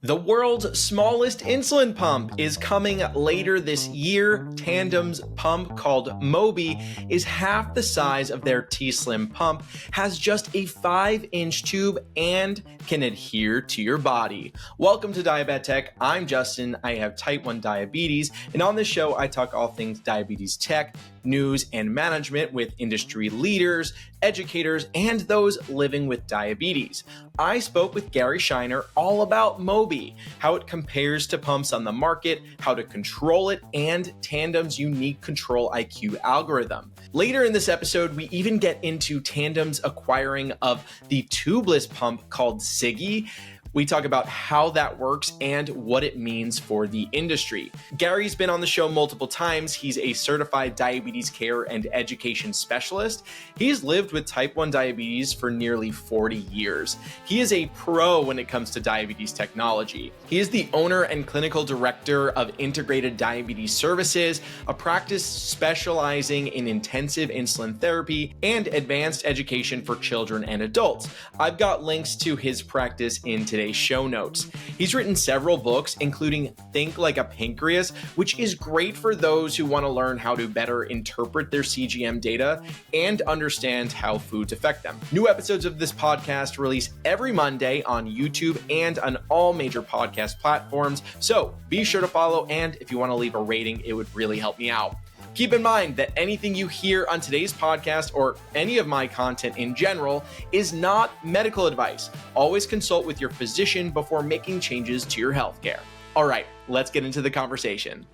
The world's smallest insulin pump is coming later this year. Tandem's pump, called Mobi, is half the size of their T-Slim pump, has just a 5-inch tube, and can adhere to your body. Welcome to Diabetic Tech. I'm Justin. I have type 1 diabetes, and on this show, I talk all things diabetes tech, news, and management with industry leaders, educators, and those living with diabetes. I spoke with Gary Scheiner all about Mobi, how it compares to pumps on the market, how to control it, and Tandem's unique Control IQ algorithm. Later in this episode, we even get into Tandem's acquiring of the tubeless pump called Sigi. We talk about how that works and what it means for the industry. Gary's been on the show multiple times. He's a certified diabetes care and education specialist. He's lived with type 1 diabetes for nearly 40 years. He is a pro when it comes to diabetes technology. He is the owner and clinical director of Integrated Diabetes Services, a practice specializing in intensive insulin therapy and advanced education for children and adults. I've got links to his practice in today's show notes. He's written several books, including Think Like a Pancreas, which is great for those who want to learn how to better interpret their CGM data and understand how foods affect them. New episodes of this podcast release every Monday on YouTube and on all major podcast platforms, so be sure to follow, and if you want to leave a rating, it would really help me out. Keep in mind that anything you hear on today's podcast or any of my content in general is not medical advice. Always consult with your physician before making changes to your healthcare. All right, let's get into the conversation.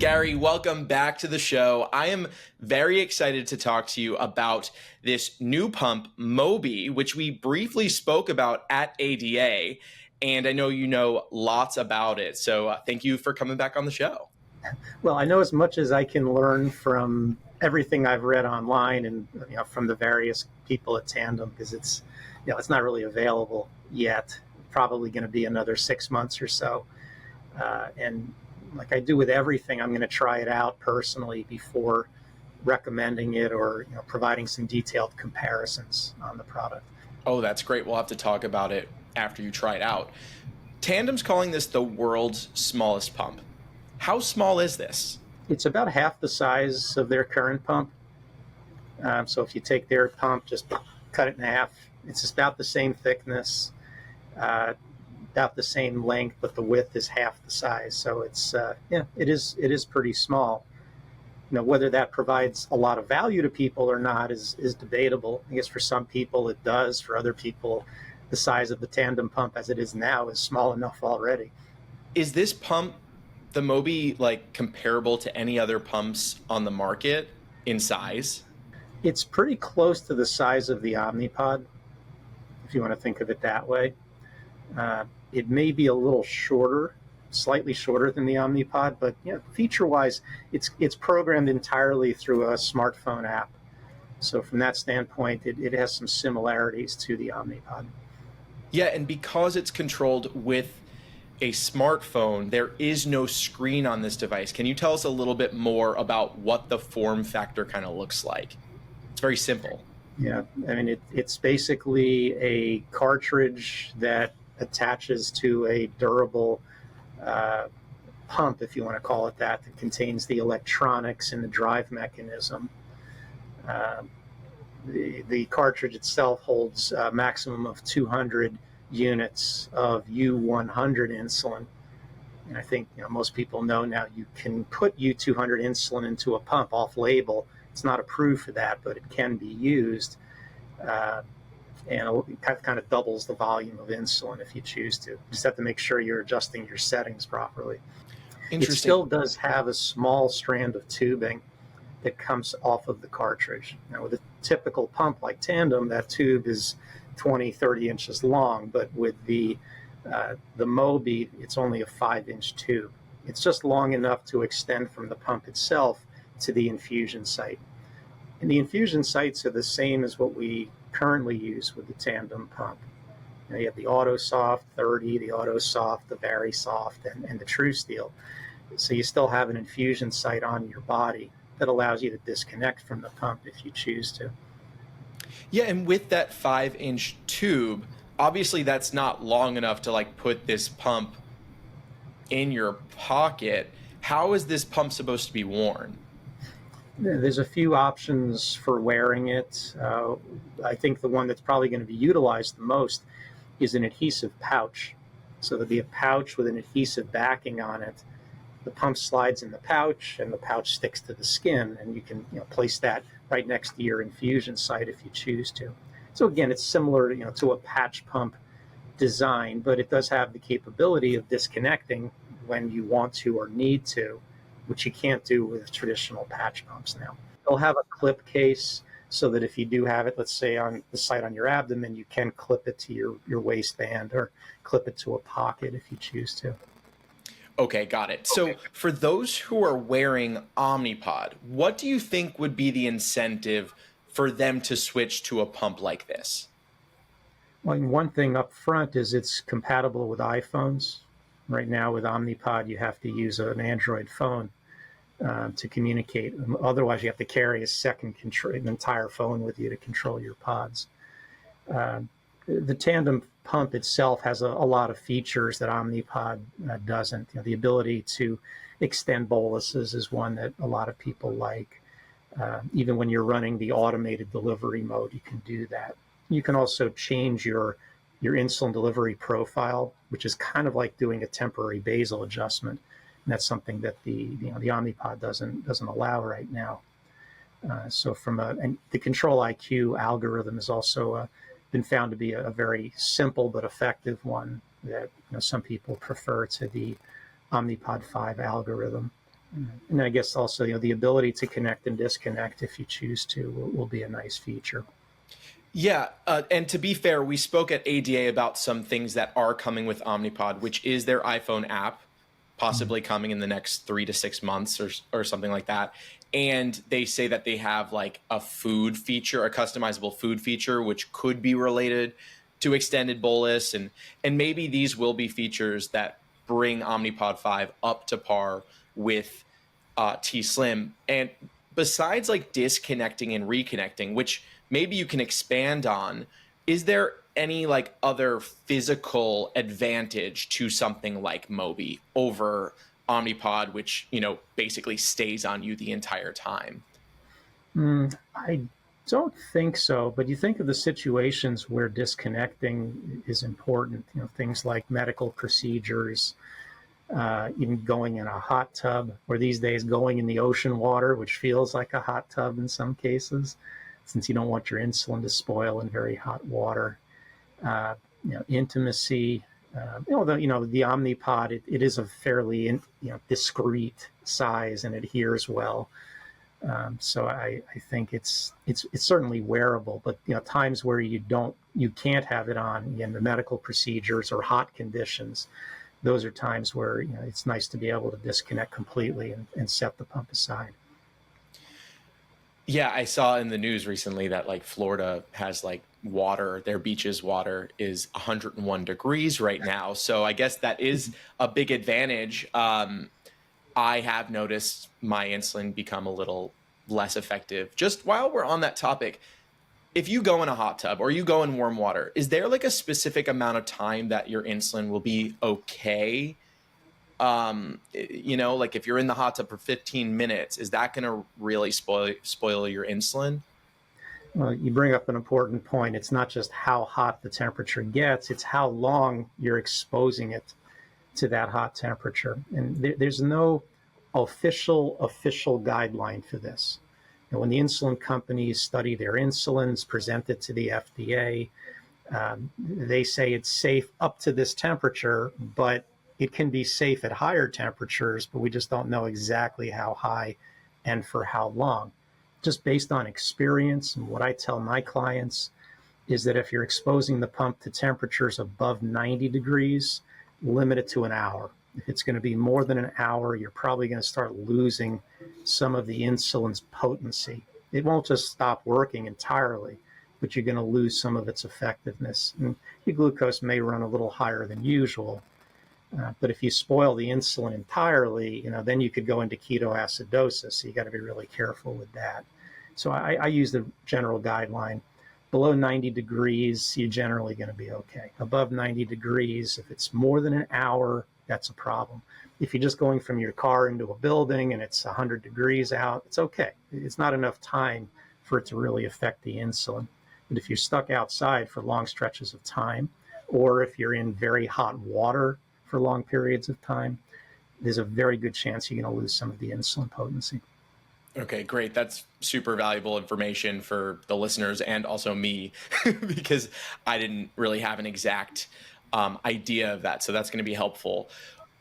Gary, welcome back to the show. I am very excited to talk to you about this new pump, Mobi, which we briefly spoke about at ADA, and I know you know lots about it. So thank you for coming back on the show. Well, I know as much as I can learn from everything I've read online and from the various people at Tandem, because it's not really available yet. Probably going to be another 6 months or so. And like I do with everything, I'm going to try it out personally before recommending it or providing some detailed comparisons on the product. Oh, that's great. We'll have to talk about it after you try it out. Tandem's calling this the world's smallest pump. How small is this? It's about half the size of their current pump. So if you take their pump, just cut it in half, it's just about the same thickness, about the same length, but the width is half the size. So it's it is pretty small. Whether that provides a lot of value to people or not is debatable. I guess for some people it does. For other people, the size of the Tandem pump as it is now is small enough already. Is this pump, the Mobi, comparable to any other pumps on the market in size? It's pretty close to the size of the Omnipod, if you want to think of it that way. It may be a little shorter, slightly shorter than the Omnipod, but feature-wise, it's programmed entirely through a smartphone app. So from that standpoint, it has some similarities to the Omnipod. Yeah, and because it's controlled with a smartphone, there is no screen on this device. Can you tell us a little bit more about what the form factor kind of looks like? It's very simple. Yeah, I mean, it's basically a cartridge that attaches to a durable pump, if you want to call it that contains the electronics and the drive mechanism. The cartridge itself holds a maximum of 200 units of U100 insulin. And I think most people know now you can put U200 insulin into a pump off-label. It's not approved for that, but it can be used. And it kind of doubles the volume of insulin if you choose to. You just have to make sure you're adjusting your settings properly. It still does have a small strand of tubing that comes off of the cartridge. Now, with a typical pump like Tandem, that tube is 20, 30 inches long, but with the Mobi, it's only a 5-inch tube. It's just long enough to extend from the pump itself to the infusion site. And the infusion sites are the same as what we currently use with the Tandem pump. You have the AutoSoft 30, the AutoSoft, the VariSoft, and the TrueSteel. So you still have an infusion site on your body that allows you to disconnect from the pump if you choose to. Yeah, and with that 5-inch tube, obviously that's not long enough to put this pump in your pocket. How is this pump supposed to be worn? There's a few options for wearing it. I think the one that's probably going to be utilized the most is an adhesive pouch. So there'll be a pouch with an adhesive backing on it. The pump slides in the pouch, and the pouch sticks to the skin, and you can place that right next to your infusion site if you choose to. So again, it's similar to a patch pump design, but it does have the capability of disconnecting when you want to or need to, which you can't do with traditional patch pumps now. They'll have a clip case so that if you do have it, let's say on the site on your abdomen, you can clip it to your waistband or clip it to a pocket if you choose to. Okay, got it. So for those who are wearing Omnipod, what do you think would be the incentive for them to switch to a pump like this? Well, one thing up front is it's compatible with iPhones. Right now with Omnipod, you have to use an Android phone to communicate. Otherwise, you have to carry an entire phone with you to control your pods. The Tandem pump itself has a lot of features that Omnipod doesn't. The ability to extend boluses is one that a lot of people like. Even when you're running the automated delivery mode, you can do that. You can also change your insulin delivery profile, which is kind of like doing a temporary basal adjustment. And that's something that the Omnipod doesn't allow right now. So and the Control IQ algorithm has also been found to be a very simple but effective one that some people prefer to the Omnipod 5 algorithm. And I guess also the ability to connect and disconnect if you choose to will be a nice feature. Yeah, and to be fair, we spoke at ADA about some things that are coming with Omnipod, which is their iPhone app, possibly coming in the next 3 to 6 months or something like that. And they say that they have like a food feature, a customizable food feature, which could be related to extended bolus. And maybe these will be features that bring Omnipod 5 up to par with T-Slim. And besides like disconnecting and reconnecting, which maybe you can expand on, is there any like other physical advantage to something like Mobi over Omnipod, which basically stays on you the entire time? I don't think so, but you think of the situations where disconnecting is important, things like medical procedures, even going in a hot tub, or these days going in the ocean water, which feels like a hot tub in some cases, since you don't want your insulin to spoil in very hot water. Intimacy. The Omnipod, it is a fairly discrete size and adheres well. So I think it's certainly wearable, but times where you can't have it on, again, the medical procedures or hot conditions, those are times where it's nice to be able to disconnect completely and set the pump aside. Yeah, I saw in the news recently that like Florida has like water, their beaches water is 101 degrees right now. So I guess that is a big advantage. I have noticed my insulin become a little less effective. Just while we're on that topic, if you go in a hot tub or you go in warm water, is there like a specific amount of time that your insulin will be okay? Like if you're in the hot tub for 15 minutes, is that going to really spoil your insulin? Well, you bring up an important point. It's not just how hot the temperature gets, it's how long you're exposing it to that hot temperature. And there's no official guideline for this. And when the insulin companies study their insulins, present it to the FDA, they say it's safe up to this temperature, but it can be safe at higher temperatures, but we just don't know exactly how high and for how long. Just based on experience, and what I tell my clients is that if you're exposing the pump to temperatures above 90 degrees, limit it to an hour. If it's going to be more than an hour, you're probably going to start losing some of the insulin's potency. It won't just stop working entirely, but you're going to lose some of its effectiveness. And your glucose may run a little higher than usual. But if you spoil the insulin entirely, then you could go into ketoacidosis. So you got to be really careful with that. So I use the general guideline. Below 90 degrees, you're generally going to be okay. Above 90 degrees, if it's more than an hour, that's a problem. If you're just going from your car into a building and it's 100 degrees out, it's okay. It's not enough time for it to really affect the insulin. But if you're stuck outside for long stretches of time, or if you're in very hot water for long periods of time, there's a very good chance you're going to lose some of the insulin potency. Okay, great. That's super valuable information for the listeners and also me because I didn't really have an exact idea of that. So that's going to be helpful.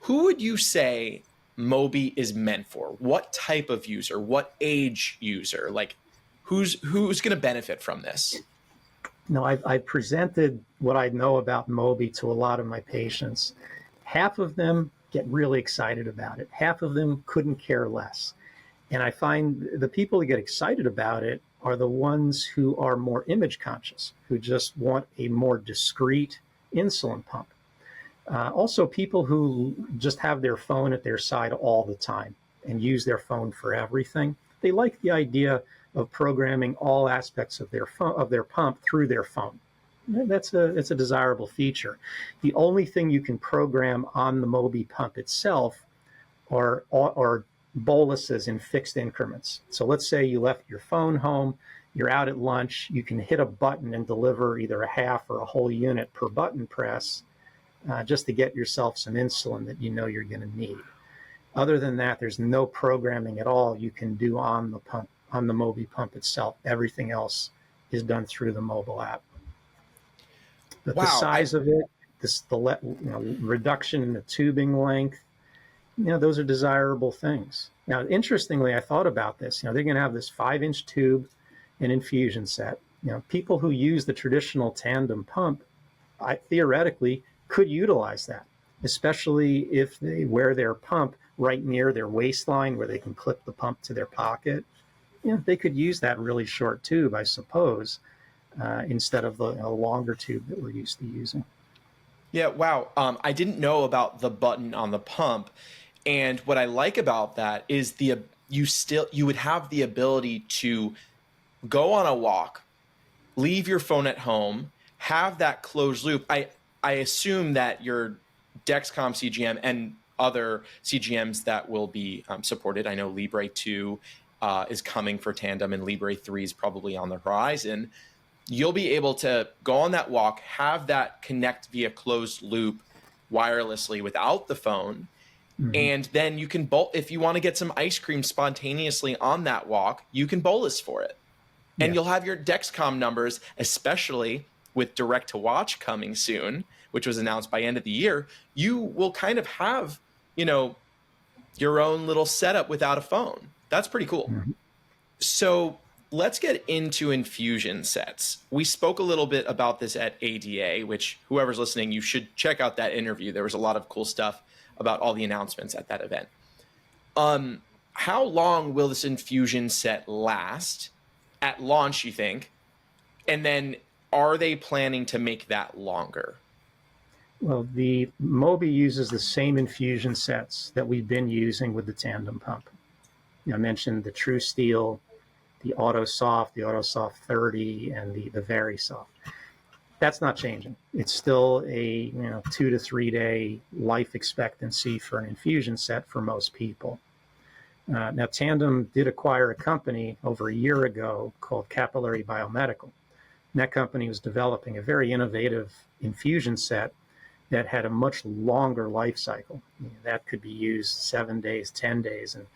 Who would you say Mobi is meant for? What type of user? What age user? Like, who's going to benefit from this? No, I've presented what I know about Mobi to a lot of my patients. Half of them get really excited about it. Half of them couldn't care less. And I find the people who get excited about it are the ones who are more image conscious, who just want a more discreet insulin pump. Also, people who just have their phone at their side all the time and use their phone for everything. They like the idea of programming all aspects of their pump through their phone. It's a desirable feature. The only thing you can program on the Mobi pump itself are boluses in fixed increments. So let's say you left your phone home, you're out at lunch, you can hit a button and deliver either a half or a whole unit per button press just to get yourself some insulin that you know you're going to need. Other than that, there's no programming at all you can do on the pump, on the Mobi pump itself. Everything else is done through the mobile app. But the size of it, the reduction in the tubing length, those are desirable things. Now, interestingly, I thought about this. They're going to have this 5-inch tube and infusion set. People who use the traditional Tandem pump, theoretically, could utilize that, especially if they wear their pump right near their waistline where they can clip the pump to their pocket. They could use that really short tube, I suppose, instead of the longer tube that we're used to using. Yeah, wow. I didn't know about the button on the pump. And what I like about that is you would have the ability to go on a walk, leave your phone at home, have that closed loop. I assume that your Dexcom CGM and other CGMs that will be supported. I know Libre 2 is coming for Tandem and Libre 3 is probably on the horizon. You'll be able to go on that walk, have that connect via closed loop wirelessly without the phone. Mm-hmm. And then you can if you want to get some ice cream spontaneously on that walk, you can bolus for it. And you'll have your Dexcom numbers, especially with direct to watch coming soon, which was announced by end of the year. You will kind of have, your own little setup without a phone. That's pretty cool. Mm-hmm. So let's get into infusion sets. We spoke a little bit about this at ADA, which whoever's listening, you should check out that interview. There was a lot of cool stuff about all the announcements at that event. How long will this infusion set last at launch, you think? And then are they planning to make that longer? Well, the Mobi uses the same infusion sets that we've been using with the Tandem pump. I mentioned the True Steel, the AutoSoft 30, and the Very Soft. That's not changing. It's still a 2 to 3 day life expectancy for an infusion set for most people. Now, Tandem did acquire a company over a year ago called Capillary Biomedical. And that company was developing a very innovative infusion set that had a much longer life cycle. That could be used 7 days, 10 days. And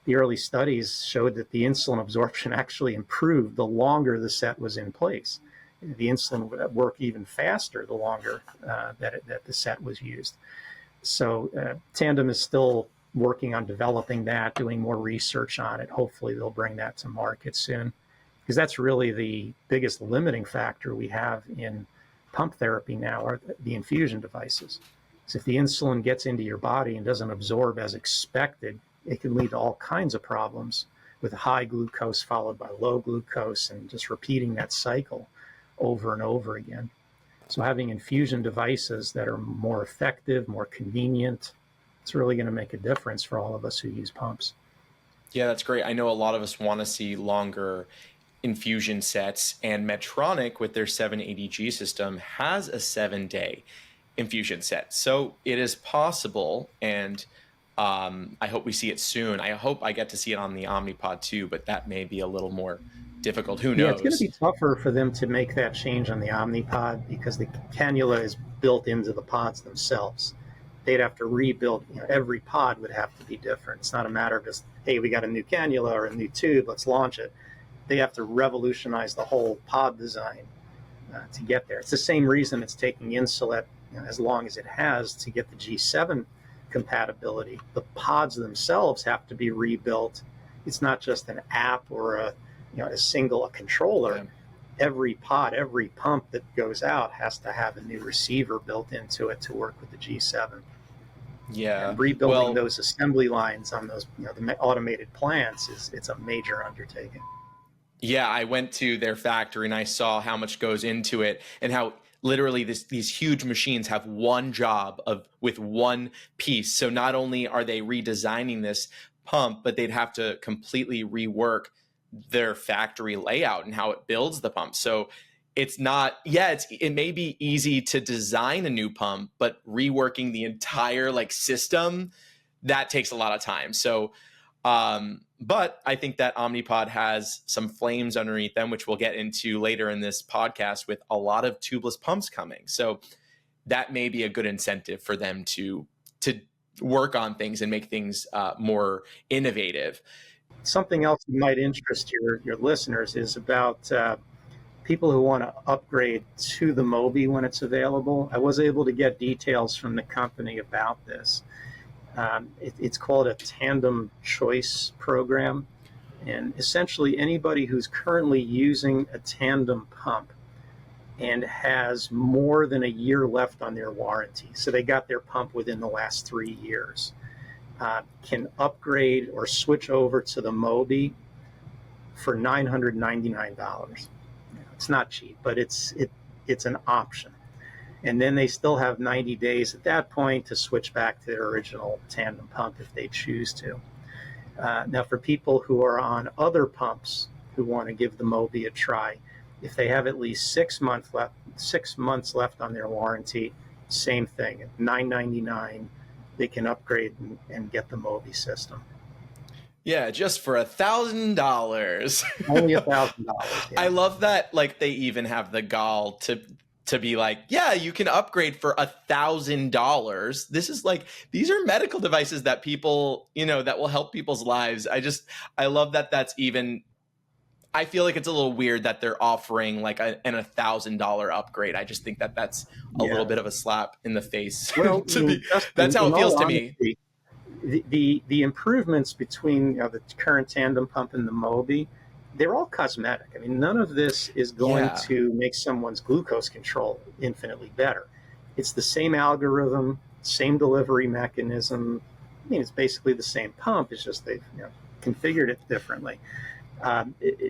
the early studies showed that the insulin absorption actually improved the longer the set was in place. The insulin would work even faster the longer that the set was used. So Tandem is still working on developing that, doing more research on it. Hopefully they'll bring that to market soon, because that's really the biggest limiting factor we have in pump therapy now are the infusion devices. So if the insulin gets into your body and doesn't absorb as expected, it can lead to all kinds of problems with high glucose followed by low glucose and just repeating that cycle over and over again. So having infusion devices that are more effective, more convenient, it's really going to make a difference for all of us who use pumps. Yeah, that's great. I know a lot of us want to see longer infusion sets, and Medtronic with their 780G system has a 7-day. infusion set. So it is possible, and I hope we see it soon. I hope I get to see it on the Omnipod too, but that may be a little more difficult. Who Yeah, it's going to knows? be tougher for them to make that change on the Omnipod because the cannula is built into the pods themselves. They'd have to rebuild, every pod would have to be different. It's not a matter of just, hey, we got a new cannula or a new tube, let's launch it. They have to revolutionize the whole pod design to get there. It's the same reason it's taking Insulet as long as it has to get the G7 compatibility. The pods themselves have to be rebuilt. It's not just an app or a controller. Yeah. Every pod, every pump that goes out has to have a new receiver built into it to work with the G7. Yeah. And rebuilding those assembly lines on those the automated plants it's a major undertaking. Yeah, I went to their factory and I saw how much goes into it and how literally these huge machines have one job with one piece. So not only are they redesigning this pump, but they'd have to completely rework their factory layout and how it builds the pump. So it's not, it may be easy to design a new pump, but reworking the entire system, that takes a lot of time. So but I think that Omnipod has some flames underneath them, which we'll get into later in this podcast, with a lot of tubeless pumps coming. So that may be a good incentive for them to work on things and make things more innovative. Something else that might interest your listeners is about people who want to upgrade to the Mobi when it's available. I was able to get details from the company about this. It's called a Tandem Choice program. And essentially anybody who's currently using a Tandem pump and has more than a year left on their warranty, so they got their pump within the last 3 years, can upgrade or switch over to the Mobi for $999. It's not cheap, but it's an option. And then they still have 90 days at that point to switch back to their original Tandem pump if they choose to. Now, for people who are on other pumps who want to give the Mobi a try, if they have at least 6 months left on their warranty, same thing. At $999, they can upgrade and get the Mobi system. Yeah, just for $1,000. Only $1,000. Yeah. I love that. They even have the gall to be like, yeah, you can upgrade for $1,000. This is these are medical devices that people, that will help people's lives. I love that. That's even, I feel like it's a little weird that they're offering an $1,000 upgrade. I just think that that's a little bit of a slap in the face. Well, that's how it feels to me. The improvements between the current Tandem pump and the Mobi, they're all cosmetic. I mean, none of this is going to make someone's glucose control infinitely better. It's the same algorithm, same delivery mechanism. I mean, it's basically the same pump. It's just they've configured it differently.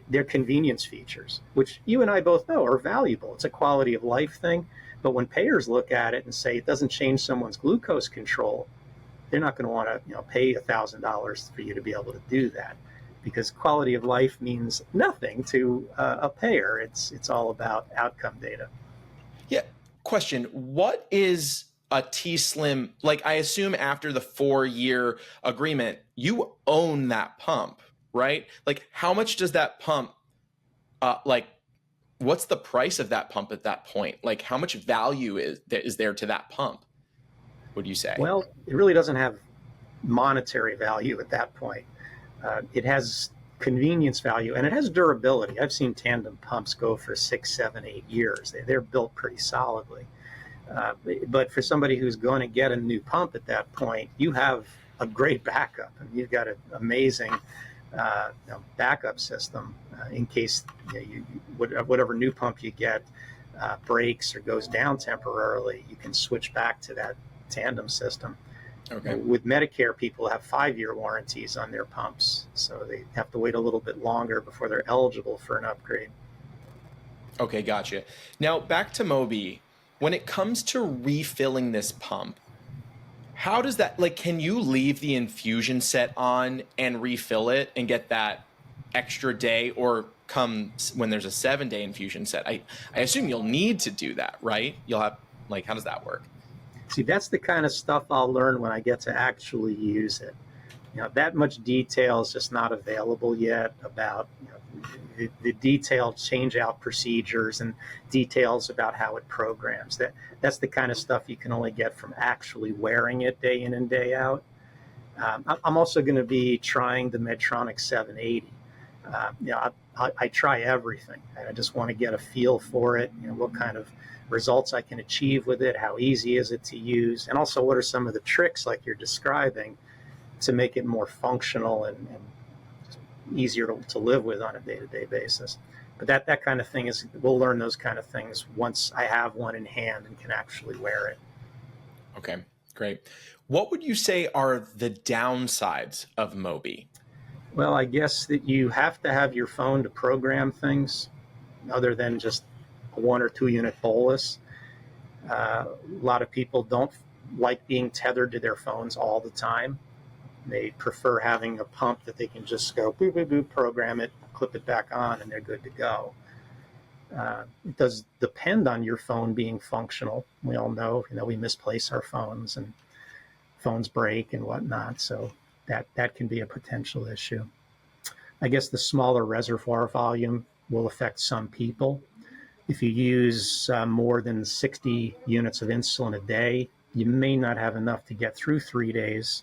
They're convenience features, which you and I both know are valuable. It's a quality of life thing. But when payers look at it and say it doesn't change someone's glucose control, they're not going to want to pay $1,000 for you to be able to do that, because quality of life means nothing to a payer. It's all about outcome data. Yeah. Question: what is a T-Slim? I assume after the 4-year agreement, you own that pump, right? How much does that pump? What's the price of that pump at that point? How much value is there to that pump, would you say? Well, it really doesn't have monetary value at that point. It has convenience value and it has durability. I've seen Tandem pumps go for 6, 7, 8 years. They're built pretty solidly. But for somebody who's going to get a new pump at that point, you have a great backup, and you've got an amazing backup system in case whatever new pump you get breaks or goes down temporarily. You can switch back to that Tandem system. Okay. With Medicare, people have 5-year warranties on their pumps, so they have to wait a little bit longer before they're eligible for an upgrade. Okay, gotcha. Now back to Mobi. When it comes to refilling this pump, how does that, can you leave the infusion set on and refill it and get that extra day, or come when there's a 7-day infusion set? I assume you'll need to do that, right? You'll have, how does that work? See, that's the kind of stuff I'll learn when I get to actually use it. That much detail is just not available yet about the detailed change out procedures and details about how it programs. That's the kind of stuff you can only get from actually wearing it day in and day out. I'm also going to be trying the Medtronic 780. I try everything. I just want to get a feel for it, what kind of results I can achieve with it, how easy is it to use, and also what are some of the tricks like you're describing to make it more functional and easier to live with on a day-to-day basis. But that kind of thing we'll learn those kind of things once I have one in hand and can actually wear it. Okay, great. What would you say are the downsides of Mobi? Well, I guess that you have to have your phone to program things other than just a 1 or 2 unit bolus. A lot of people don't like being tethered to their phones all the time. They prefer having a pump that they can just go boop, boop, boop, program it, clip it back on, and they're good to go. It does depend on your phone being functional. We all know, we misplace our phones and phones break and whatnot. So that can be a potential issue. I guess the smaller reservoir volume will affect some people. If you use more than 60 units of insulin a day, you may not have enough to get through 3 days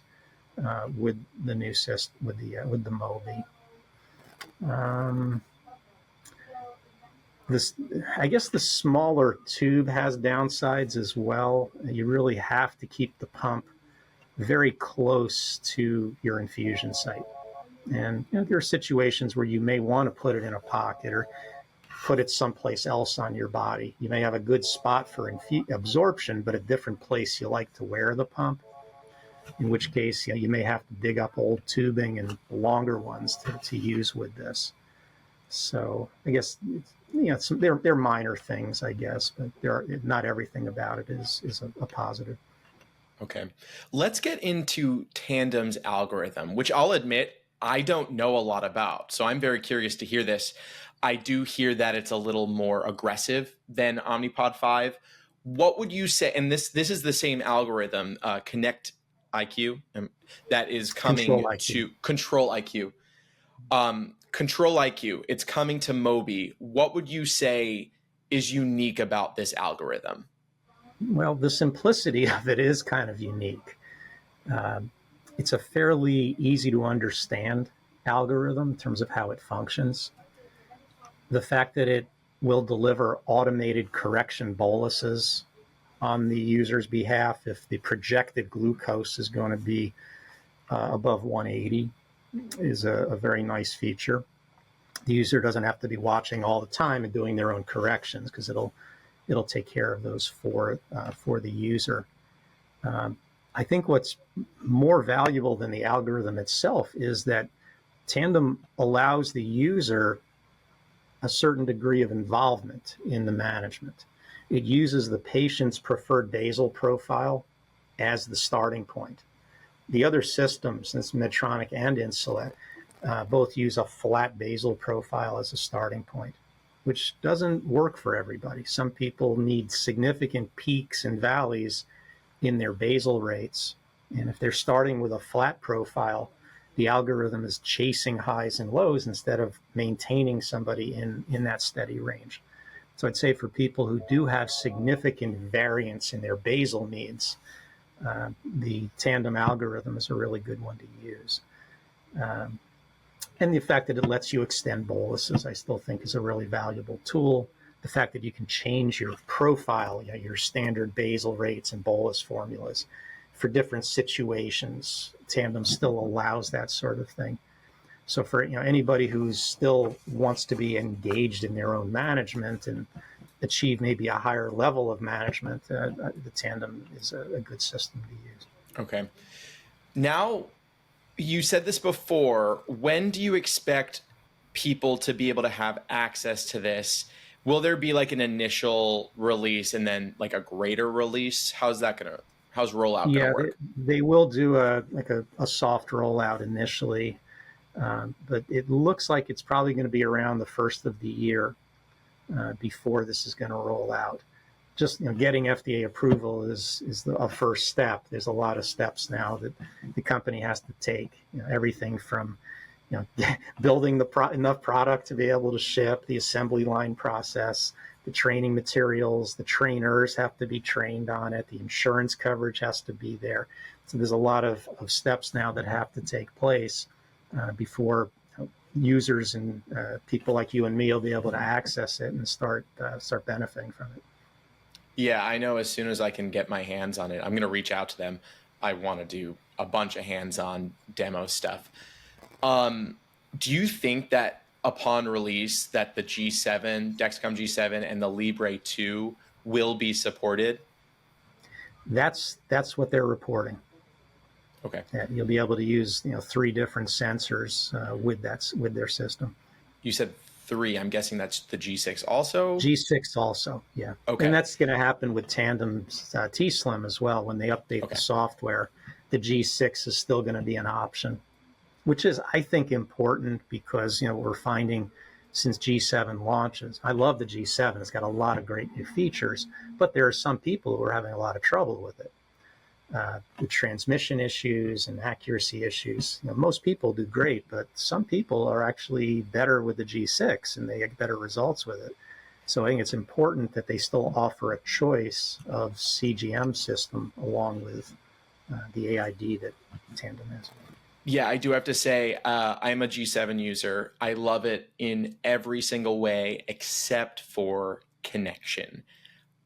with the new system, with the Mobi. I guess the smaller tube has downsides as well. You really have to keep the pump very close to your infusion site. And there are situations where you may want to put it in a pocket or put it someplace else on your body. You may have a good spot for absorption, but a different place you like to wear the pump, in which case you may have to dig up old tubing and longer ones to use with this. So I guess they're minor things, I guess, but not everything about it is a positive. Okay. Let's get into Tandem's algorithm, which I'll admit I don't know a lot about. So I'm very curious to hear this. I do hear that it's a little more aggressive than Omnipod 5. What would you say? And this is the same algorithm, Connect IQ, that is coming to Control IQ. Control IQ, it's coming to Mobi. What would you say is unique about this algorithm? Well, the simplicity of it is kind of unique. It's a fairly easy to understand algorithm in terms of how it functions. The fact that it will deliver automated correction boluses on the user's behalf if the projected glucose is going to be above 180 is a very nice feature. The user doesn't have to be watching all the time and doing their own corrections because it'll take care of those for the user. I think what's more valuable than the algorithm itself is that Tandem allows the user a certain degree of involvement in the management. It uses the patient's preferred basal profile as the starting point. The other systems, since Medtronic and Insulet, both use a flat basal profile as a starting point, which doesn't work for everybody. Some people need significant peaks and valleys in their basal rates. And if they're starting with a flat profile, the algorithm is chasing highs and lows instead of maintaining somebody in that steady range. So I'd say for people who do have significant variance in their basal needs, the Tandem algorithm is a really good one to use. And the fact that it lets you extend boluses, I still think is a really valuable tool. The fact that you can change your profile, your standard basal rates and bolus formulas for different situations, Tandem still allows that sort of thing. So for anybody who still wants to be engaged in their own management and achieve maybe a higher level of management, the Tandem is a good system to use. Okay. Now, you said this before. When do you expect people to be able to have access to this? Will there be like an initial release and then like a greater release? How's rollout gonna work? They will do a soft rollout initially, but it looks like it's probably going to be around the first of the year before this is going to roll out. just getting FDA approval is a first step. There's a lot of steps now that the company has to take. Everything from building enough product to be able to ship, the assembly line process, the training materials, the trainers have to be trained on it, the insurance coverage has to be there. So there's a lot of steps now that have to take place before users and people like you and me will be able to access it and start benefiting from it. Yeah, I know as soon as I can get my hands on it, I'm going to reach out to them. I want to do a bunch of hands-on demo stuff. Do you think that upon release that the G7, Dexcom G7 and the Libre 2 will be supported? That's what they're reporting. Okay. You'll be able to use 3 different sensors with their system. You said 3. I'm guessing that's the G6 also? G6 also, yeah. Okay. And that's going to happen with Tandem's T-Slim as well. When they update the software, the G6 is still going to be an option, which is, I think, important because, we're finding since G7 launches, I love the G7. It's got a lot of great new features, but there are some people who are having a lot of trouble with it. The transmission issues and accuracy issues. Most people do great, but some people are actually better with the G6 and they get better results with it. So I think it's important that they still offer a choice of CGM system along with the AID that Tandem has. Yeah, I do have to say, I'm a G7 user. I love it in every single way except for connection.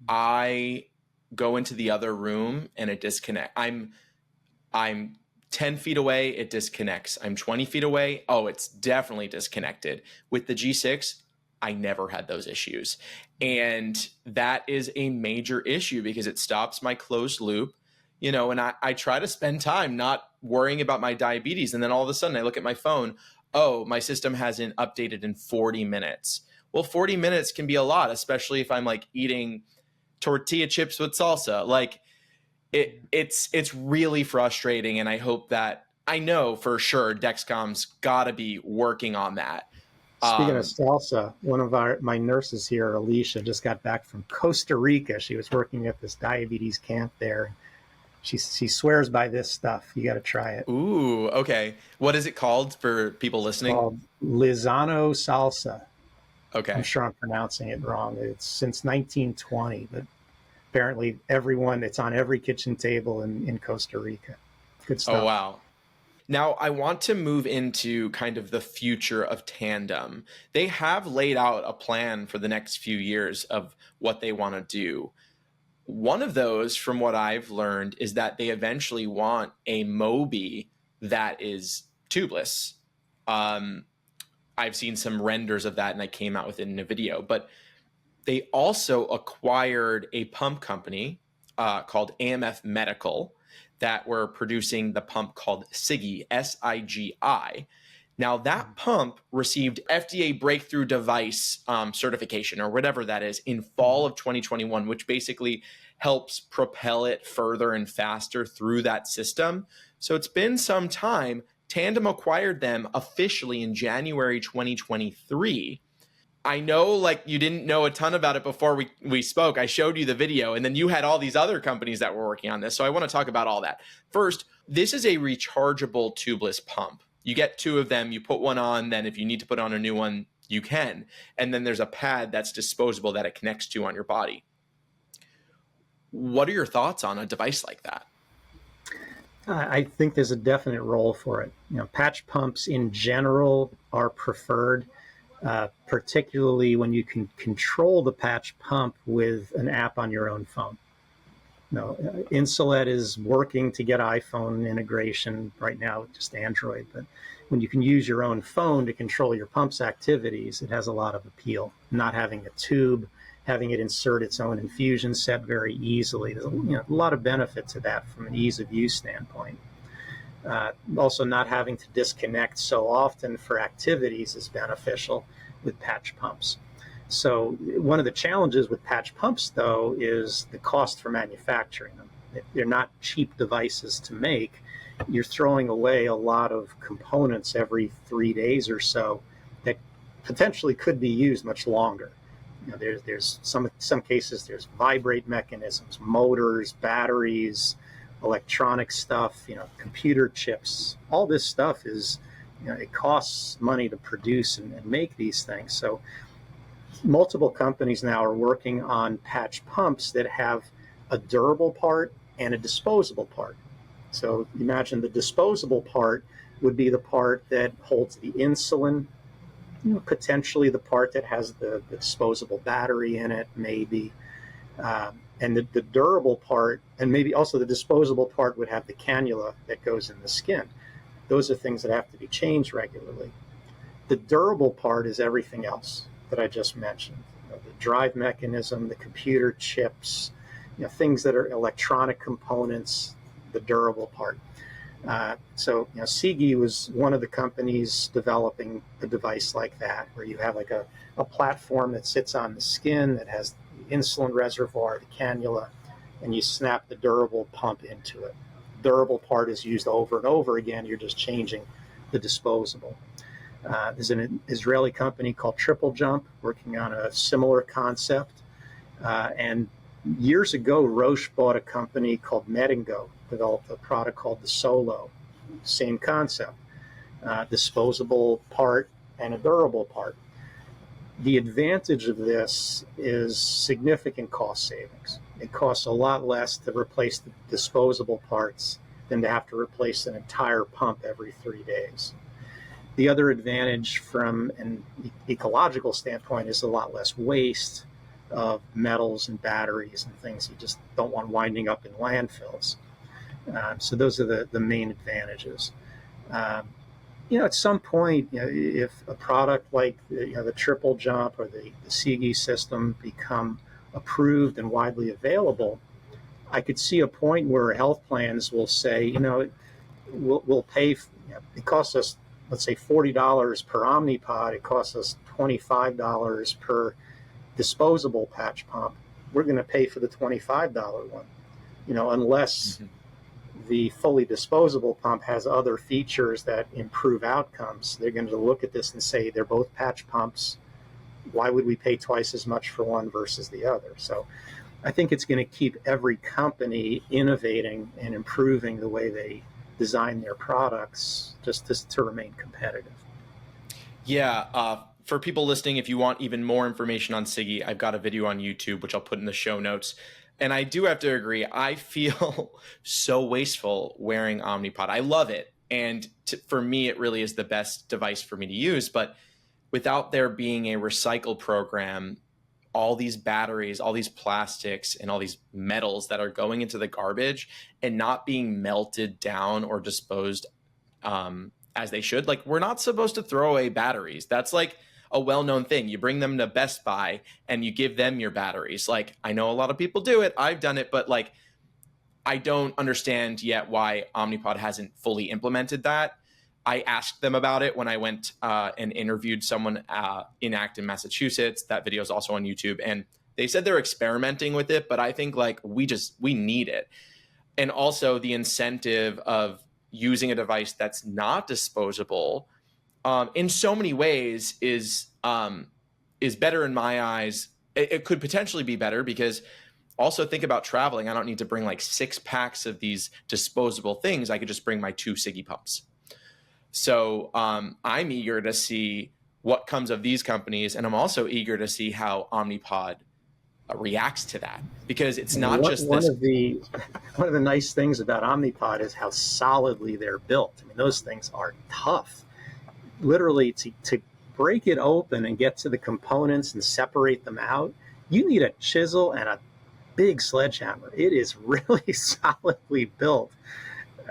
I go into the other room and it disconnects. I'm 10 feet away, it disconnects. I'm 20 feet away, it's definitely disconnected. With the G6, I never had those issues. And that is a major issue because it stops my closed loop, and I try to spend time not worrying about my diabetes. And then all of a sudden I look at my phone, my system hasn't updated in 40 minutes. Well, 40 minutes can be a lot, especially if I'm like eating tortilla chips with salsa. Like it's really frustrating. And I hope that, I know for sure Dexcom's got to be working on that. Speaking of salsa, one of my nurses here, Alicia, just got back from Costa Rica. She was working at this diabetes camp there. She swears by this stuff. You got to try it. Ooh, okay. What is it called for people listening? It's called Lizano salsa. Okay. I'm sure I'm pronouncing it wrong. It's since 1920, but apparently it's on every kitchen table in Costa Rica. Good stuff. Oh, wow. Now, I want to move into kind of the future of Tandem. They have laid out a plan for the next few years of what they want to do. One of those, from what I've learned, is that they eventually want a Mobi that is tubeless. I've seen some renders of that and I came out with it in a video, but they also acquired a pump company called AMF Medical that were producing the pump called Sigi, S-I-G-I. Now that pump received FDA breakthrough device certification or whatever that is in fall of 2021, which basically helps propel it further and faster through that system. So it's been some time. Tandem acquired them officially in January 2023. I know like you didn't know a ton about it before we spoke. I showed you the video and then you had all these other companies that were working on this. So I want to talk about all that. First, this is a rechargeable tubeless pump. You get 2 of them, you put one on, then if you need to put on a new one, you can. And then there's a pad that's disposable that it connects to on your body. What are your thoughts on a device like that? I think there's a definite role for it. Patch pumps in general are preferred, particularly when you can control the patch pump with an app on your own phone. Insulet is working to get iPhone integration right now, just Android. But when you can use your own phone to control your pump's activities, it has a lot of appeal. Not having a tube, having it insert its own infusion set very easily. There's a lot of benefit to that from an ease of use standpoint. Also, not having to disconnect so often for activities is beneficial with patch pumps. So one of the challenges with patch pumps, though, is the cost for manufacturing them. They're not cheap devices to make. You're throwing away a lot of components every 3 days or so that potentially could be used much longer. There's some cases there's vibrate mechanisms, motors, batteries, electronic stuff, computer chips. All this stuff is, it costs money to produce and make these things. So multiple companies now are working on patch pumps that have a durable part and a disposable part. So imagine the disposable part would be the part that holds the insulin, potentially the part that has the disposable battery in it, maybe. And the durable part, and maybe also the disposable part would have the cannula that goes in the skin. Those are things that have to be changed regularly. The durable part is everything else that I just mentioned. The drive mechanism, the computer chips, things that are electronic components, the durable part. So Sigi was one of the companies developing a device like that, where you have like a platform that sits on the skin that has the insulin reservoir, the cannula, and you snap the durable pump into it. Durable part is used over and over again. You're just changing the disposable. There's an Israeli company called Triple Jump working on a similar concept. And years ago, Roche bought a company called Medingo, developed a product called the Solo. Same concept, disposable part and a durable part. The advantage of this is significant cost savings. It costs a lot less to replace the disposable parts than to have to replace an entire pump every 3 days. The other advantage from an ecological standpoint is a lot less waste of metals and batteries and things you just don't want winding up in landfills. So those are the main advantages. At some point, if a product like the Triple Jump or the Sigi system become approved and widely available, I could see a point where health plans will say, we'll pay. It costs us, let's say, $40 per Omnipod. It costs us $25 per disposable patch pump. We're going to pay for the $25 one, unless the fully disposable pump has other features that improve outcomes. They're going to look at this and say they're both patch pumps. Why would we pay twice as much for one versus the other? So I think it's going to keep every company innovating and improving the way they design their products just to remain competitive. Yeah. For people listening, if you want even more information on Sigi, I've got a video on YouTube, which I'll put in the show notes. And I do have to agree, I feel so wasteful wearing Omnipod. I love it. And for me, it really is the best device for me to use. But without there being a recycle program, all these batteries, all these plastics, and all these metals that are going into the garbage and not being melted down or disposed as they should. Like, we're not supposed to throw away batteries. That's like a well-known thing. You bring them to Best Buy and you give them your batteries. Like, I know a lot of people do it. I've done it, but like, I don't understand yet why Omnipod hasn't fully implemented that. I asked them about it when I went and interviewed someone in Acton, Massachusetts. That video is also on YouTube. And they said they're experimenting with it, but I think like we need it. And also the incentive of using a device that's not disposable in so many ways is better in my eyes. It could potentially be better because also think about traveling. I don't need to bring like 6 packs of these disposable things. I could just bring my 2 Sigi pumps. So I'm eager to see what comes of these companies. And I'm also eager to see how Omnipod reacts to that, because it's not just one of the nice things about Omnipod is how solidly they're built. I mean, those things are tough. Literally, to break it open and get to the components and separate them out, you need a chisel and a big sledgehammer. It is really solidly built.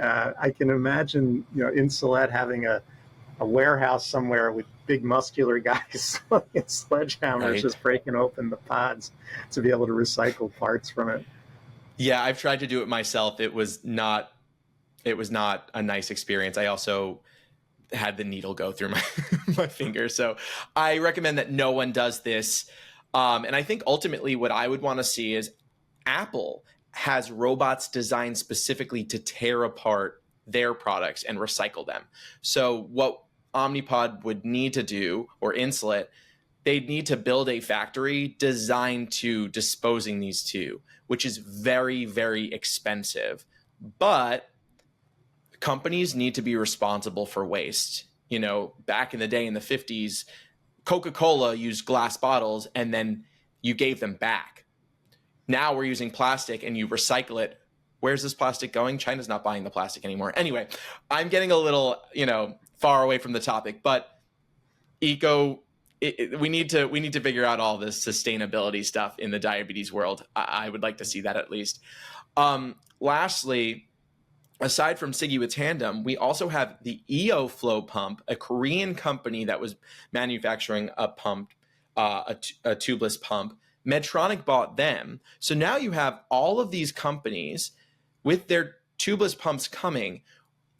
I can imagine, Insulet having a warehouse somewhere with big muscular guys with sledgehammers, right, just breaking open the pods to be able to recycle parts from it. Yeah, I've tried to do it myself. It was not a nice experience. I also had the needle go through my finger. So I recommend that no one does this. And I think ultimately what I would want to see is Apple has robots designed specifically to tear apart their products and recycle them. So what Omnipod would need to do, or Insulet, they'd need to build a factory designed to disposing these two, which is very, very expensive. But companies need to be responsible for waste. Back in the day in the 50s, Coca-Cola used glass bottles and then you gave them back. Now we're using plastic and you recycle it. Where's this plastic going? China's not buying the plastic anymore. Anyway, I'm getting a little, far away from the topic, but we need to figure out all this sustainability stuff in the diabetes world. I would like to see that at least. Lastly, aside from Sigi with Tandem, we also have the EOFlow pump, a Korean company that was manufacturing a pump, a tubeless pump. Medtronic bought them. So now you have all of these companies with their tubeless pumps coming.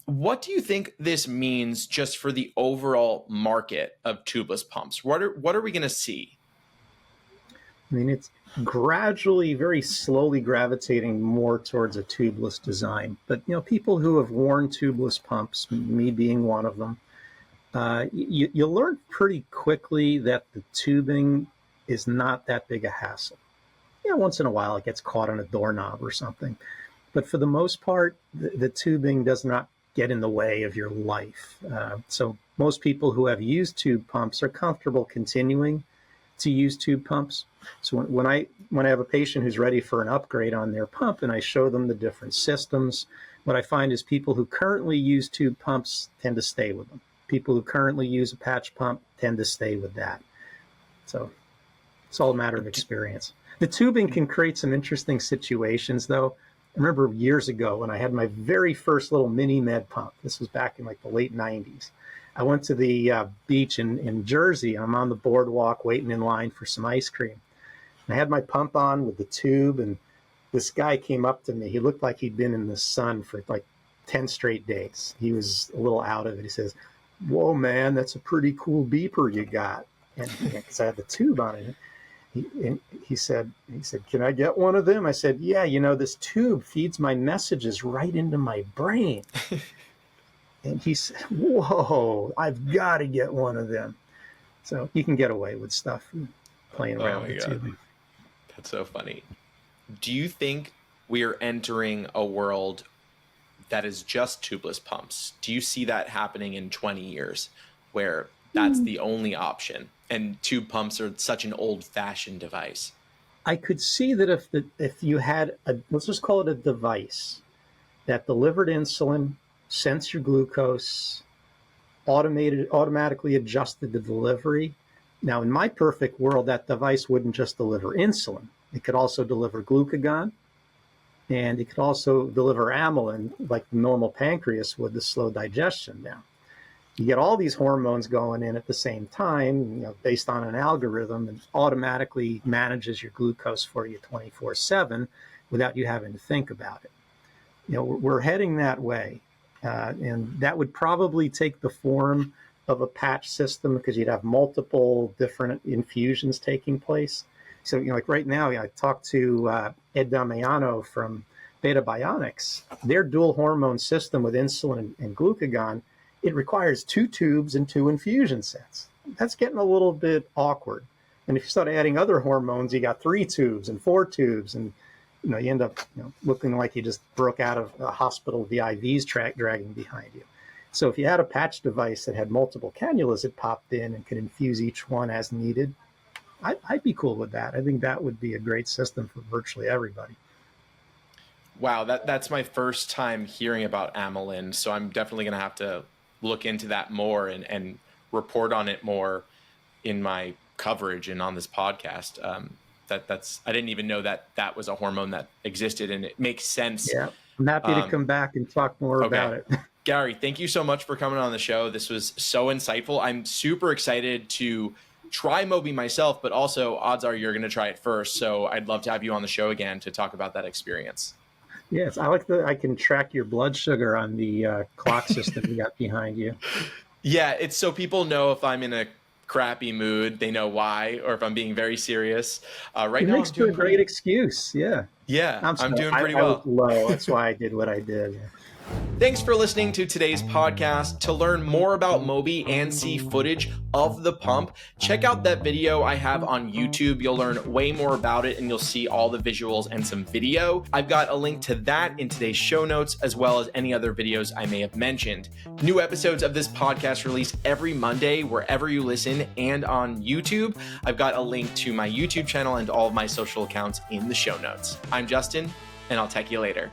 What do you think this means just for the overall market of tubeless pumps? What are we going to see? I mean, it's gradually, very slowly gravitating more towards a tubeless design. But, people who have worn tubeless pumps, me being one of them, you learn pretty quickly that the tubing is not that big a hassle. Once in a while it gets caught on a doorknob or something. But for the most part, the tubing does not get in the way of your life. So most people who have used tube pumps are comfortable continuing to use tube pumps. So when I have a patient who's ready for an upgrade on their pump and I show them the different systems, what I find is people who currently use tube pumps tend to stay with them. People who currently use a patch pump tend to stay with that. So it's all a matter of experience. The tubing can create some interesting situations, though. I remember years ago when I had my very first little mini med pump. This was back in like the late 90s. I went to the beach in Jersey. I'm on the boardwalk waiting in line for some ice cream. And I had my pump on with the tube, and this guy came up to me. He looked like he'd been in the sun for like 10 straight days. He was a little out of it. He says, "Whoa, man, that's a pretty cool beeper you got." And because I had the tube on it. He said, "Can I get one of them?" I said, "Yeah, this tube feeds my messages right into my brain." And he said, "Whoa, I've got to get one of them." So you can get away with stuff playing around with tubing. That's so funny. Do you think we are entering a world that is just tubeless pumps? Do you see that happening in 20 years where that's the only option and tube pumps are such an old-fashioned device? I could see that if you had let's just call it a device that delivered insulin, sensed your glucose, automatically adjusted the delivery. Now, in my perfect world, that device wouldn't just deliver insulin. It could also deliver glucagon, and it could also deliver amylin like the normal pancreas would to slow digestion down. You get all these hormones going in at the same time, based on an algorithm, and automatically manages your glucose for you 24/7 without you having to think about it. We're heading that way. And that would probably take the form of a patch system because you'd have multiple different infusions taking place. So, like right now, I talked to Ed Damiano from Beta Bionics. Their dual hormone system with insulin and glucagon, it requires 2 tubes and 2 infusion sets. That's getting a little bit awkward. And if you start adding other hormones, you got 3 tubes and 4 tubes, and you end up looking like you just broke out of a hospital with the IVs dragging behind you. So if you had a patch device that had multiple cannulas that popped in and could infuse each one as needed, I'd be cool with that. I think that would be a great system for virtually everybody. Wow, that's my first time hearing about amylin, so I'm definitely going to have to look into that more and report on it more in my coverage and on this podcast. I didn't even know that was a hormone that existed, and it makes sense. Yeah, I'm happy to come back and talk more about it. Gary, thank you so much for coming on the show. This was so insightful. I'm super excited to try Mobi myself, but also odds are you're going to try it first. So I'd love to have you on the show again to talk about that experience. Yes, I can track your blood sugar on the clock system you got behind you. Yeah, it's so people know if I'm in a crappy mood, they know why, or if I'm being very serious. Right now, makes for a great excuse. Yeah. I'm doing pretty well. I was low. That's why I did what I did. Thanks for listening to today's podcast. To learn more about Mobi and see footage of the pump, check out that video I have on YouTube. You'll learn way more about it and you'll see all the visuals and some video. I've got a link to that in today's show notes, as well as any other videos I may have mentioned. New episodes of this podcast release every Monday, wherever you listen, and on YouTube. I've got a link to my YouTube channel and all of my social accounts in the show notes. I'm Justin, and I'll tech you later.